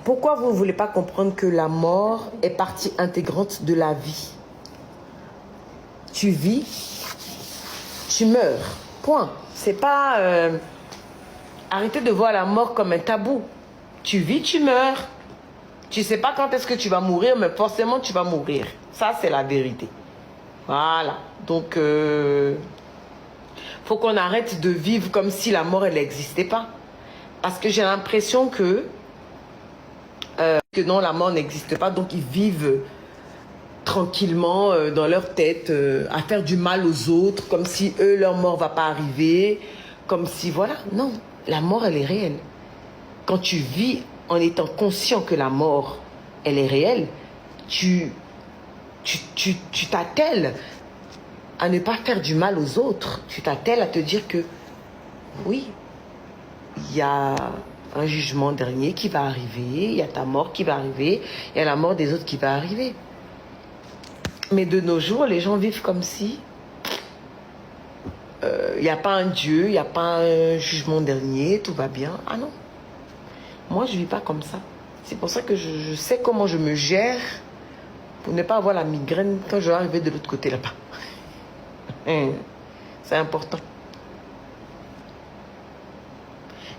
Pourquoi vous ne voulez pas comprendre que la mort est partie intégrante de la vie? Tu vis, tu meurs. Point. C'est pas... arrêtez de voir la mort comme un tabou. Tu vis, tu meurs. Tu sais pas quand est-ce que tu vas mourir, mais forcément tu vas mourir. Ça, c'est la vérité. Voilà. Donc, faut qu'on arrête de vivre comme si la mort, elle n'existait pas. Parce que j'ai l'impression que non, la mort n'existe pas. Donc, ils vivent tranquillement dans leur tête à faire du mal aux autres, comme si eux, leur mort va pas arriver. Comme si, voilà. Non, la mort, elle est réelle. Quand tu vis en étant conscient que la mort, elle est réelle, tu t'attelles à ne pas faire du mal aux autres. Tu t'attelles à te dire que, oui, il y a un jugement dernier qui va arriver, il y a ta mort qui va arriver, il y a la mort des autres qui va arriver. Mais de nos jours, les gens vivent comme si il n'y a pas un Dieu, il n'y a pas un jugement dernier, tout va bien. Ah non. Moi, je ne vis pas comme ça. C'est pour ça que je sais comment je me gère pour ne pas avoir la migraine quand je vais arriver de l'autre côté là-bas. C'est important.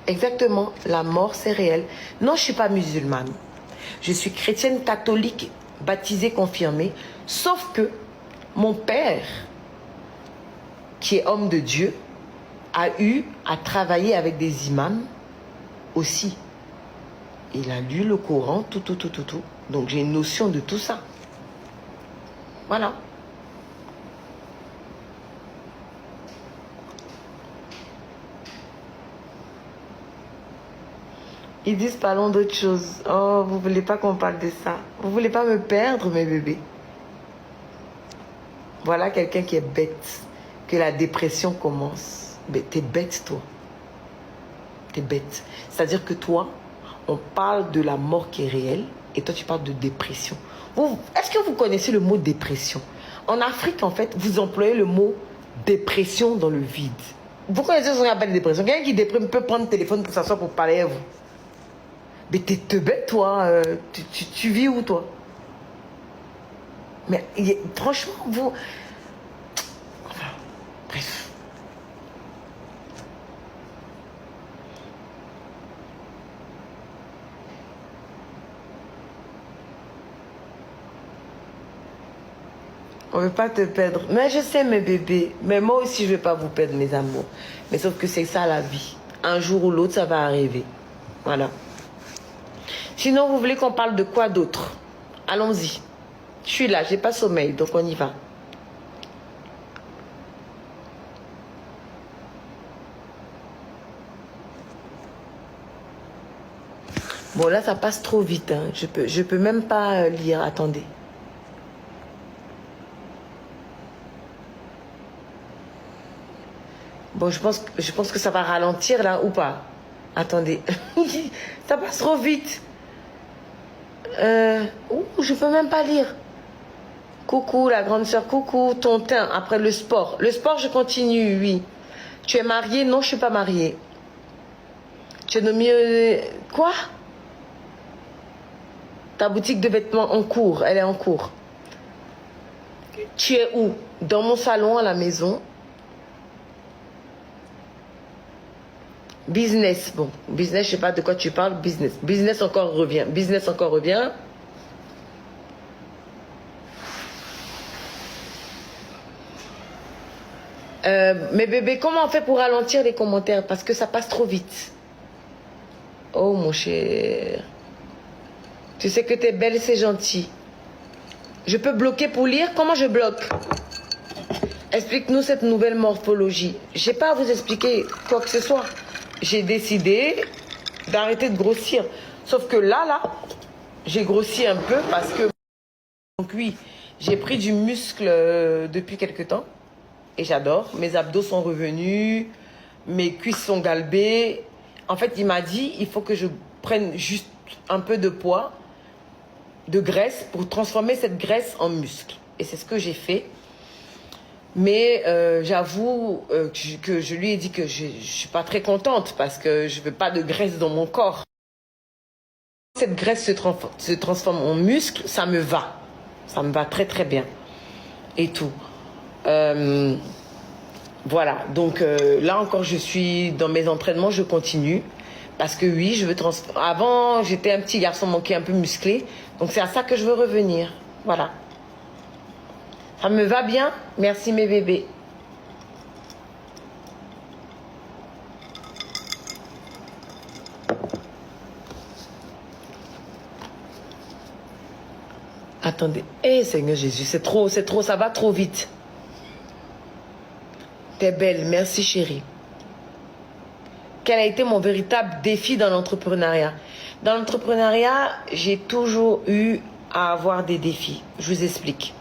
Exactement, la mort, c'est réel. Non, je ne suis pas musulmane. Je suis chrétienne catholique, baptisée, confirmée. Sauf que mon père, qui est homme de Dieu, a eu à travailler avec des imams aussi. Il a lu le Coran, tout. Donc j'ai une notion de tout ça. Voilà. Ils disent parlons d'autre chose. Oh, vous voulez pas qu'on parle de ça. Vous voulez pas me perdre, mes bébés. Voilà quelqu'un qui est bête. Que la dépression commence. Mais t'es bête, toi. T'es bête. C'est-à-dire que toi, on parle de la mort qui est réelle et toi, tu parles de dépression. Est-ce que vous connaissez le mot dépression? En Afrique, en fait, vous employez le mot dépression dans le vide. Vous connaissez ce qu'on appelle dépression? Quelqu'un qui déprime peut prendre le téléphone pour s'asseoir pour parler à vous. Mais t'es bête, toi. Tu vis où, toi? Mais franchement, vous... Enfin, bref. On ne veut pas te perdre. Mais je sais, mes bébés. Mais moi aussi, je ne vais pas vous perdre, mes amours. Mais sauf que c'est ça, la vie. Un jour ou l'autre, ça va arriver. Voilà. Sinon, vous voulez qu'on parle de quoi d'autre? Allons-y. Je suis là, j'ai pas sommeil, donc on y va. Bon, là, ça passe trop vite. Hein. Je peux même pas lire. Attendez. Bon, je pense que ça va ralentir, là, ou pas? Attendez. Ça passe trop vite. Je peux même pas lire. Coucou, la grande sœur. Coucou, tontin. Après le sport. Le sport, je continue, oui. Tu es mariée? Non, je suis pas mariée. Tu es nommé... Quoi? Ta boutique de vêtements en cours. Elle est en cours. Tu es où? Dans mon salon, à la maison. Business. Bon, business, je sais pas de quoi tu parles. Business. Business encore revient. Business encore revient. Mais bébé, comment on fait pour ralentir les commentaires? Parce que ça passe trop vite. Oh, mon cher. Tu sais que t'es belle, c'est gentil. Je peux bloquer pour lire? Comment je bloque? Explique-nous cette nouvelle morphologie. Je n'ai pas à vous expliquer quoi que ce soit. J'ai décidé d'arrêter de grossir. Sauf que là, j'ai grossi un peu parce que... Donc oui, j'ai pris du muscle depuis quelque temps. Et j'adore. Mes abdos sont revenus. Mes cuisses sont galbées. En fait, il m'a dit, il faut que je prenne juste un peu de poids, de graisse, pour transformer cette graisse en muscle. Et c'est ce que j'ai fait. Mais j'avoue que je lui ai dit que je ne suis pas très contente parce que je ne veux pas de graisse dans mon corps. cette graisse se transforme en muscle, ça me va. Ça me va très très bien. Et tout. Voilà. Donc là encore, je suis dans mes entraînements, je continue. Parce que oui, je veux transformer. Avant, j'étais un petit garçon manqué, un peu musclé. Donc c'est à ça que je veux revenir. Voilà. Ça me va bien. Merci mes bébés. Attendez. Eh Seigneur Jésus, c'est trop, ça va trop vite. T'es belle, merci chérie. Quel a été mon véritable défi dans l'entrepreneuriat? Dans l'entrepreneuriat, j'ai toujours eu à avoir des défis. Je vous explique.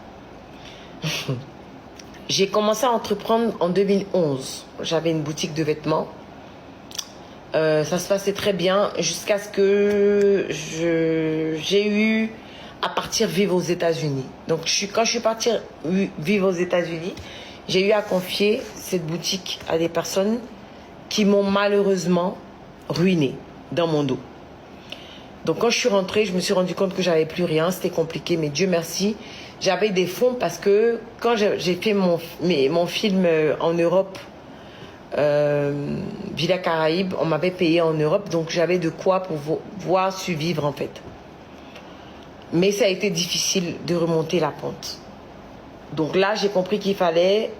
J'ai commencé à entreprendre en 2011. J'avais une boutique de vêtements. Ça se passait très bien jusqu'à ce que j'ai eu à partir vivre aux États-Unis. Donc quand je suis partie vivre aux États-Unis, j'ai eu à confier cette boutique à des personnes qui m'ont malheureusement ruiné dans mon dos. Donc quand je suis rentrée, je me suis rendu compte que j'avais plus rien, c'était compliqué, mais Dieu merci, j'avais des fonds parce que quand j'ai fait mon film en Europe, Villa Caraïbes, on m'avait payé en Europe, donc j'avais de quoi pouvoir survivre en fait. Mais ça a été difficile de remonter la pente. Donc là, j'ai compris qu'il fallait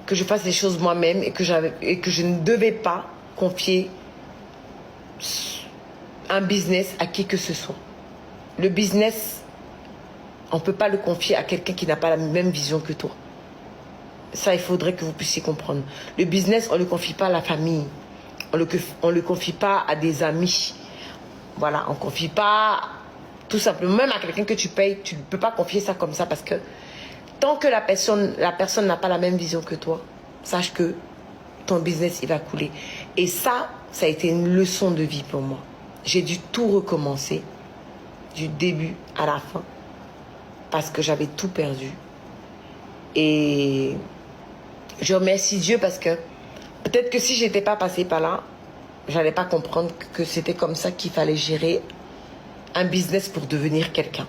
que je fasse les choses moi-même et que je ne devais pas confier un business à qui que ce soit. Le business, on ne peut pas le confier à quelqu'un qui n'a pas la même vision que toi. Ça, il faudrait que vous puissiez comprendre. Le business, on ne le confie pas à la famille. On ne le confie pas à des amis. Voilà, on ne confie pas tout simplement, même à quelqu'un que tu payes, tu ne peux pas confier ça comme ça parce que tant que la personne n'a pas la même vision que toi, sache que ton business, il va couler. Et ça a été une leçon de vie pour moi. J'ai dû tout recommencer, du début à la fin, parce que j'avais tout perdu. Et je remercie Dieu parce que peut-être que si j'étais pas passée par là, j'allais pas comprendre que c'était comme ça qu'il fallait gérer un business pour devenir quelqu'un.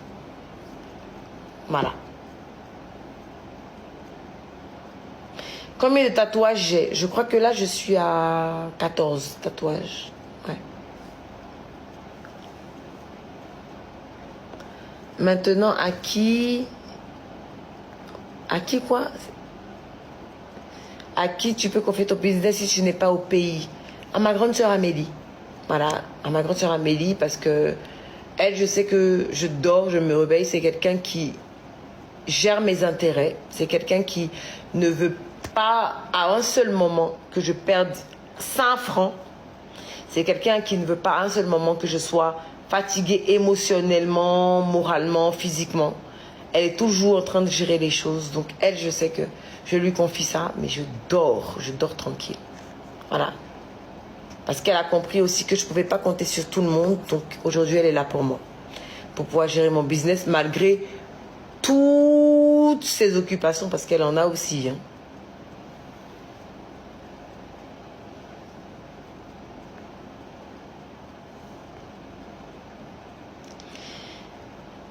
Voilà. Combien de tatouages j'ai? Je crois que là, je suis à 14 tatouages. Ouais. Maintenant, à qui quoi? À qui tu peux confier ton business si tu n'es pas au pays? À ma grande sœur Amélie. Voilà, à ma grande sœur Amélie parce que elle, je sais que je dors, je me réveille. C'est quelqu'un qui gère mes intérêts. C'est quelqu'un qui ne veut pas à un seul moment que je perde 5 francs. C'est quelqu'un qui ne veut pas à un seul moment que je sois fatiguée émotionnellement, moralement, physiquement. Elle est toujours en train de gérer les choses. Donc elle, je sais que je lui confie ça, mais je dors tranquille. Voilà. Parce qu'elle a compris aussi que je ne pouvais pas compter sur tout le monde. Donc aujourd'hui, elle est là pour moi. Pour pouvoir gérer mon business malgré toutes ses occupations, parce qu'elle en a aussi. Hein.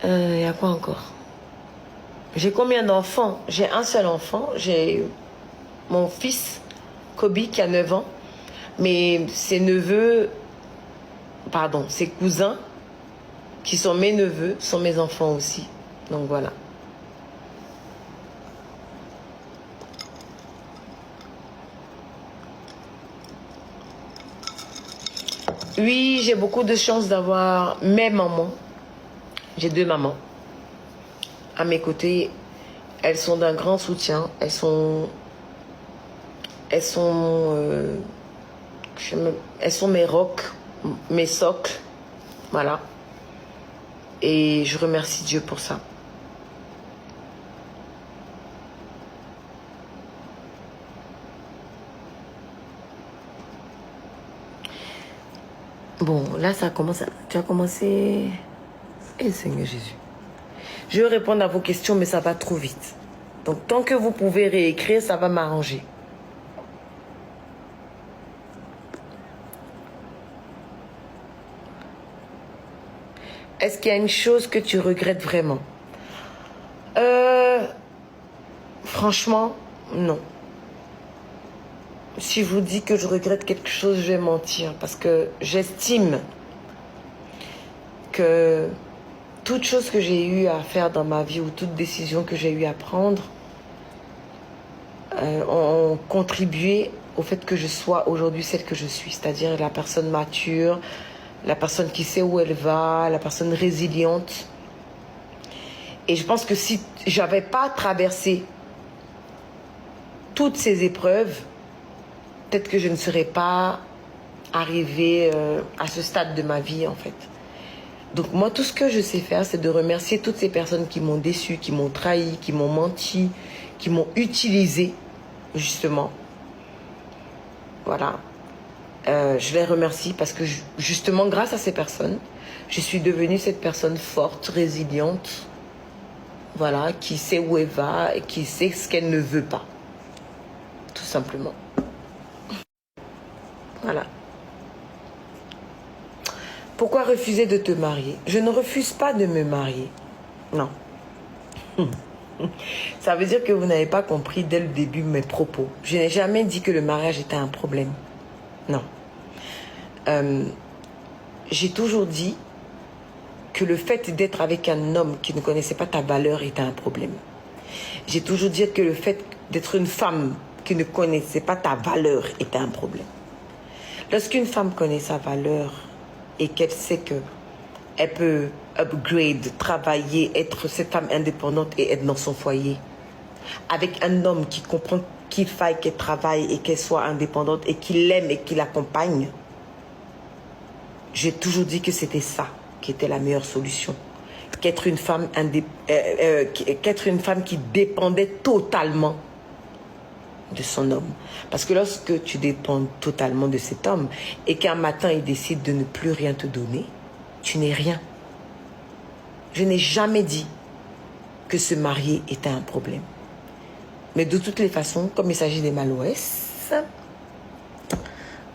Y a quoi encore? J'ai combien d'enfants? J'ai un seul enfant. J'ai mon fils, Kobe, qui a 9 ans. Mais ses neveux, pardon, ses cousins, qui sont mes neveux, sont mes enfants aussi. Donc voilà. Oui, j'ai beaucoup de chance d'avoir mes mamans. J'ai 2 mamans à mes côtés. Elles sont d'un grand soutien. Elles sont mes rocs, mes socles. Voilà. Et je remercie Dieu pour ça. Bon, là, ça commence. Tu as commencé. Eh, Seigneur Jésus. Je vais répondre à vos questions, mais ça va trop vite. Donc, tant que vous pouvez réécrire, ça va m'arranger. Est-ce qu'il y a une chose que tu regrettes vraiment? Franchement, non. Si je vous dis que je regrette quelque chose, je vais mentir. Parce que j'estime que toute chose que j'ai eu à faire dans ma vie ou toute décision que j'ai eu à prendre ont contribué au fait que je sois aujourd'hui celle que je suis. C'est-à-dire la personne mature, la personne qui sait où elle va, la personne résiliente. Et je pense que si j'avais pas traversé toutes ces épreuves, peut-être que je ne serais pas arrivée à ce stade de ma vie, en fait. Donc moi, tout ce que je sais faire, c'est de remercier toutes ces personnes qui m'ont déçu, qui m'ont trahi, qui m'ont menti, qui m'ont utilisé, justement. Voilà. Je les remercie parce que, justement, grâce à ces personnes, je suis devenue cette personne forte, résiliente, voilà, qui sait où elle va et qui sait ce qu'elle ne veut pas. Tout simplement. Voilà. Pourquoi refuser de te marier? Je ne refuse pas de me marier. Non. Ça veut dire que vous n'avez pas compris dès le début mes propos. Je n'ai jamais dit que le mariage était un problème. Non. J'ai toujours dit que le fait d'être avec un homme qui ne connaissait pas ta valeur était un problème. J'ai toujours dit que le fait d'être une femme qui ne connaissait pas ta valeur était un problème. Lorsqu'une femme connaît sa valeur et qu'elle sait que elle peut upgrade, travailler, être cette femme indépendante et être dans son foyer, avec un homme qui comprend qu'il faille qu'elle travaille et qu'elle soit indépendante et qu'il l'aime et qu'il l'accompagne, j'ai toujours dit que c'était ça qui était la meilleure solution. Qu'être une femme qui dépendait totalement de son homme. Parce que lorsque tu dépends totalement de cet homme et qu'un matin il décide de ne plus rien te donner, tu n'es rien. Je n'ai jamais dit que se marier était un problème. Mais de toutes les façons, comme il s'agit des Malouès,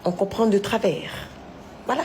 on comprend de travers. Voilà.